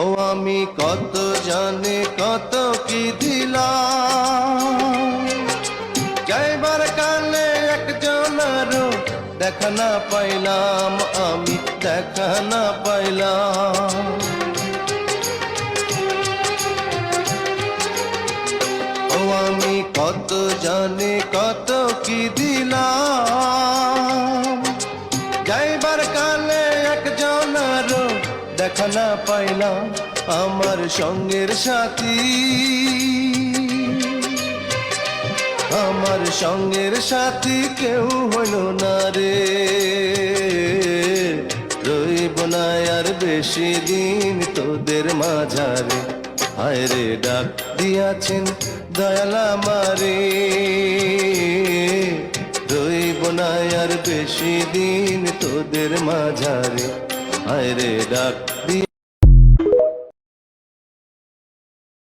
ও আমি কত জানি কত কি দিলাম, যাইবার কালে একজনেরও দেখা না পাইলাম, আমি দেখা না পাইলাম। ও আমি কত জানি কত কি দিলাম, যাইবার কালে একজনেরও দেখা না পাইলাম। আমার সঙ্গের সাথী, আমার সঙ্গের সাথী কেউ হইল না রে। রইব না আর বেশি দিন তোদের মাঝারে, হায় রে ডাক দিয়াছেন দয়াল আমারে। রইব না আর বেশি দিন তোদের মাঝারে, হায় রে ডাক